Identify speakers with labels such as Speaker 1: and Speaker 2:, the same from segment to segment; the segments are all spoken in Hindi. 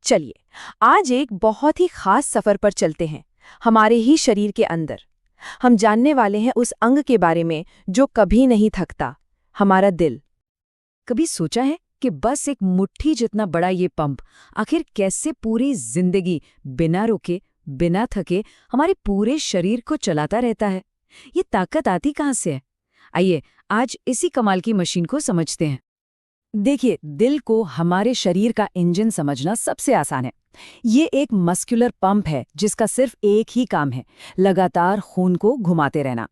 Speaker 1: चलिए, आज एक बहुत ही खास सफर पर चलते हैं, हमारे ही शरीर के अंदर। हम जानने वाले हैं उस अंग के बारे में जो कभी नहीं थकता, हमारा दिल।
Speaker 2: कभी सोचा है कि बस एक मुट्ठी जितना बड़ा ये पंप आखिर कैसे पूरी जिंदगी बिना रुके, बिना थके हमारे पूरे शरीर को चलाता रहता है? ये ताकत आती कहाँ से है? आइए आज इसी कमाल की मशीन को समझते हैं। देखिए, दिल को हमारे शरीर का इंजन समझना सबसे आसान है। ये एक मस्कुलर पंप है जिसका सिर्फ एक ही काम है, लगातार खून को घुमाते रहना।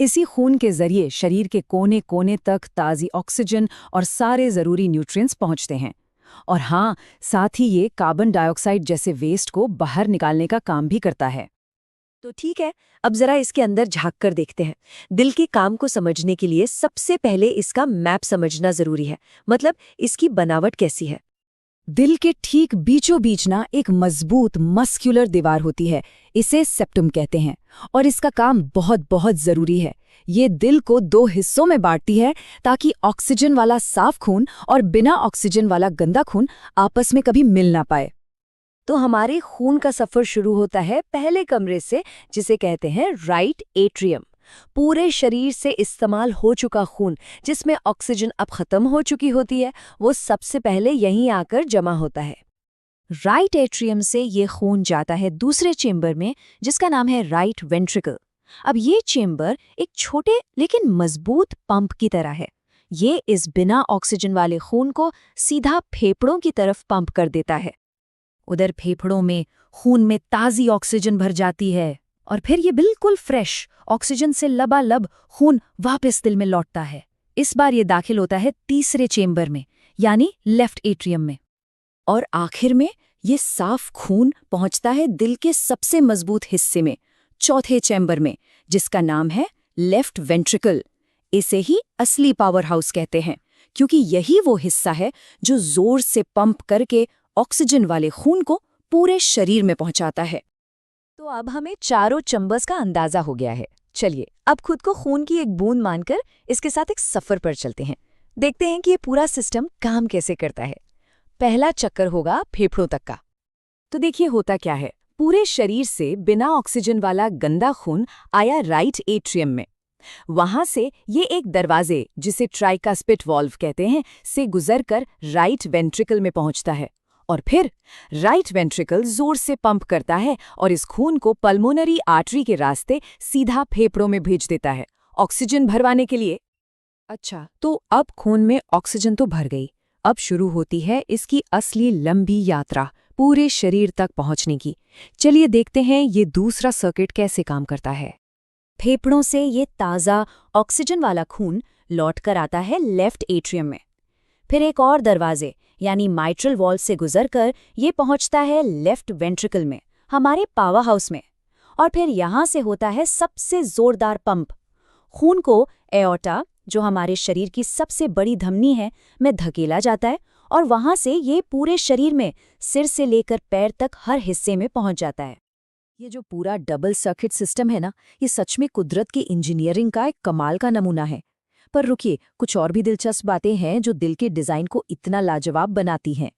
Speaker 2: इसी खून के जरिए शरीर के कोने कोने तक ताज़ी ऑक्सीजन और सारे ज़रूरी न्यूट्रिएंट्स पहुंचते हैं। और हाँ, साथ ही ये कार्बन डाइऑक्साइड जैसे वेस्ट को बाहर निकालने का काम भी करता है।
Speaker 1: तो ठीक है, अब जरा इसके अंदर झांक कर देखते हैं। दिल के काम को समझने के लिए सबसे पहले इसका मैप समझना जरूरी है, मतलब इसकी बनावट कैसी है।
Speaker 2: दिल के ठीक बीचों बीच ना एक मजबूत मस्कुलर दीवार होती है, इसे सेप्टम कहते हैं। और इसका काम बहुत बहुत जरूरी है। ये दिल को दो हिस्सों में बांटती है ताकि ऑक्सीजन वाला साफ खून और बिना ऑक्सीजन वाला गंदा खून आपस में कभी मिल ना पाए।
Speaker 1: तो हमारे खून का सफर शुरू होता है पहले कमरे से, जिसे कहते हैं राइट एट्रियम। पूरे शरीर से इस्तेमाल हो चुका खून, जिसमें ऑक्सीजन अब खत्म हो चुकी होती है, वो सबसे पहले यहीं आकर जमा होता है। राइट एट्रियम से ये खून जाता है दूसरे चेंबर में, जिसका नाम है राइट वेंट्रिकल। अब ये चेंबर एक छोटे लेकिन मजबूत पंप की तरह है। ये इस बिना ऑक्सीजन वाले खून को सीधा फेफड़ों की तरफ पंप कर देता है।
Speaker 2: उधर फेफड़ों में खून में ताज़ी ऑक्सीजन भर जाती है और फिर ये बिल्कुल फ्रेश ऑक्सीजन से लबालब खून वापस दिल में लौटता है। इस बार ये दाखिल होता है तीसरे चेंबर में, यानी लेफ्ट एट्रियम में। और आखिर में ये साफ खून पहुंचता है दिल के सबसे मजबूत हिस्से में, चौथे चैम्बर में, जिसका नाम है लेफ्ट वेंट्रिकल। इसे ही असली पावर हाउस कहते हैं, क्योंकि यही वो हिस्सा है जो जोर से पंप करके ऑक्सीजन वाले खून को पूरे शरीर में पहुंचाता है।
Speaker 1: तो अब हमें चारों चंबर्स का अंदाजा हो गया है। चलिए, अब खुद को खून की एक बूंद मानकर इसके साथ एक सफर पर चलते हैं। देखते हैं कि ये पूरा सिस्टम काम कैसे करता है। पहला चक्कर होगा फेफड़ों तक का। तो देखिए होता क्या है, पूरे शरीर से बिना ऑक्सीजन वाला गंदा खून आया राइट एट्रियम में। वहां से ये एक दरवाजे, जिसे ट्राइकास्पिड वॉल्व कहते हैं, से गुजरकर राइट वेंट्रिकल में पहुंचता है। और फिर राइट वेंट्रिकल जोर से पंप करता है और इस खून को पल्मोनरी आर्टरी के रास्ते सीधा फेफड़ों में भेज देता है, ऑक्सीजन भरवाने के लिए। अच्छा, तो अब खून में ऑक्सीजन तो भर गई। अब शुरू होती है इसकी असली लंबी यात्रा, पूरे शरीर तक पहुंचने की। चलिए देखते हैं ये दूसरा सर्किट कैसे काम करता है। फेफड़ों से ये ताज़ा ऑक्सीजन वाला खून लौटकर आता है लेफ्ट एट्रियम में। फिर एक और दरवाजे, यानी माइट्रल वॉल्व से गुजरकर ये पहुंचता है लेफ्ट वेंट्रिकल में, हमारे पावर हाउस में। और फिर यहाँ से होता है सबसे जोरदार पंप। खून को एओर्टा, जो हमारे शरीर की सबसे बड़ी धमनी है, में धकेला जाता है और वहाँ से ये पूरे शरीर में, सिर से लेकर पैर तक हर हिस्से में पहुँच जाता है।
Speaker 2: ये जो पूरा डबल सर्किट सिस्टम है ना, ये सच में कुदरत की इंजीनियरिंग का एक कमाल का नमूना है। पर रुकिए, कुछ और भी दिलचस्प बातें हैं जो दिल के डिज़ाइन को इतना लाजवाब बनाती हैं।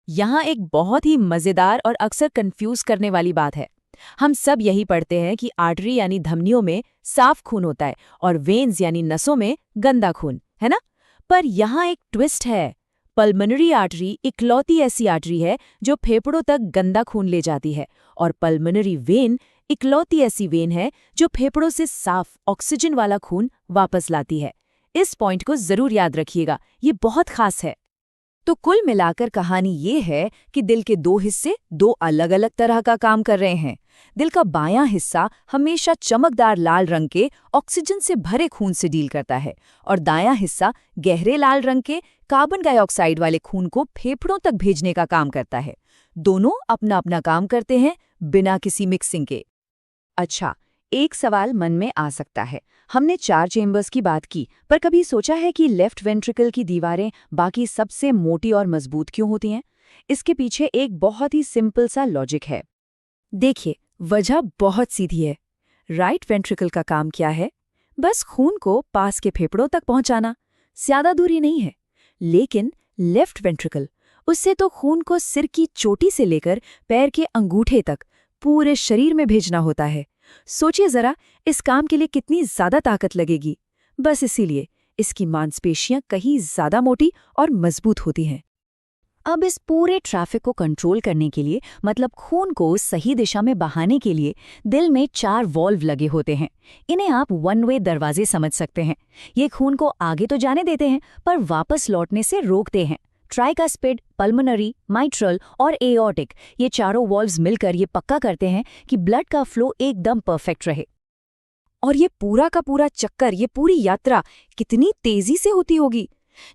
Speaker 2: यहाँ एक बहुत ही मज़ेदार और अक्सर कंफ्यूज करने वाली बात है। हम सब यही पढ़ते हैं कि आर्टरी यानी धमनियों में साफ खून होता है और वेन्स यानी नसों में गंदा खून, है ना? पर यहाँ एक ट्विस्ट है। पल्मोनरी आर्टरी इकलौती ऐसी आर्टरी है जो फेफड़ों तक गंदा खून ले जाती है, और पल्मोनरी वेन इकलौती ऐसी वेन है जो फेफड़ों से साफ ऑक्सीजन वाला खून वापस लाती है। इस पॉइंट को जरूर याद रखिएगा, ये बहुत खास है। तो कुल मिलाकर कहानी ये है कि दिल के दो हिस्से दो अलग अलग तरह का काम कर रहे हैं। दिल का बायां हिस्सा हमेशा चमकदार लाल रंग के ऑक्सीजन से भरे खून से डील करता है, और दायां हिस्सा गहरे लाल रंग के कार्बन डाइऑक्साइड वाले खून को फेफड़ों तक भेजने का काम करता है। दोनों अपना अपना काम करते हैं बिना किसी मिक्सिंग के। अच्छा, एक सवाल मन में आ सकता है, हमने 4 चेंबर्स की बात की, पर कभी सोचा है कि लेफ्ट वेंट्रिकल की दीवारें बाकी सबसे मोटी और मजबूत क्यों होती हैं? इसके पीछे एक बहुत ही सिंपल सा लॉजिक है। देखिए, वजह बहुत सीधी है। राइट वेंट्रिकल का काम क्या है? बस खून को पास के फेफड़ों तक पहुंचाना, ज्यादा दूरी नहीं है। लेकिन लेफ्ट वेंट्रिकल उससे तो खून को सिर की चोटी से लेकर पैर के अंगूठे तक पूरे शरीर में भेजना होता है। सोचिए जरा, इस काम के लिए कितनी ज्यादा ताकत लगेगी। बस इसीलिए इसकी मांसपेशियां कहीं ज्यादा मोटी और मजबूत होती हैं।
Speaker 1: अब इस पूरे ट्रैफिक को कंट्रोल करने के लिए, मतलब खून को सही दिशा में बहाने के लिए, दिल में 4 वॉल्व लगे होते हैं। इन्हें आप वन वे दरवाजे समझ सकते हैं। ये खून को आगे तो जाने देते हैं, पर वापस लौटने से रोकते हैं। ट्राइकास्पिड, पल्मोनरी, माइट्रल और एओर्टिक, ये चारों वॉल्व्स मिलकर ये पक्का करते हैं कि ब्लड का फ्लो एकदम परफेक्ट रहे।
Speaker 2: और ये पूरा का पूरा चक्कर, ये पूरी यात्रा कितनी तेजी से होती होगी।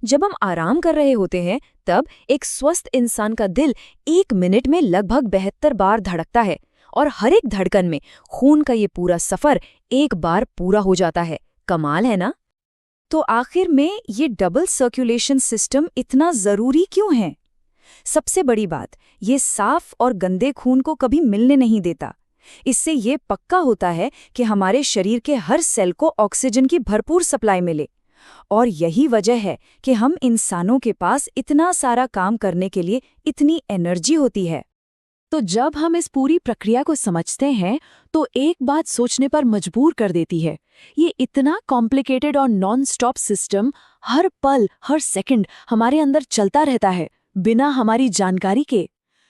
Speaker 2: जब हम आराम कर रहे होते हैं तब एक स्वस्थ इंसान का दिल 1 मिनट में लगभग 72 बार धड़कता है, और हर एक धड़कन में खून का ये पूरा सफर एक बार पूरा हो जाता है। कमाल है ना? तो आखिर में ये डबल सर्कुलेशन सिस्टम इतना जरूरी क्यों है? सबसे बड़ी बात, ये साफ और गंदे खून को कभी मिलने नहीं देता। इससे ये पक्का होता है कि हमारे शरीर के हर सेल को ऑक्सीजन की भरपूर सप्लाई मिले। और यही वजह है कि हम इंसानों के पास इतना सारा काम करने के लिए इतनी एनर्जी होती है। तो जब हम इस पूरी प्रक्रिया को समझते हैं तो एक बात सोचने पर मजबूर कर देती है। ये इतना कॉम्प्लिकेटेड और नॉन स्टॉप सिस्टम हर पल, हर सेकंड हमारे अंदर चलता रहता है, बिना हमारी जानकारी के।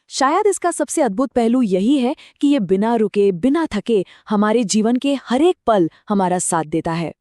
Speaker 2: शायद इसका सबसे अद्भुत पहलू यही है कि ये बिना रुके, बिना थके हमारे जीवन के हर एक पल हमारा साथ देता है।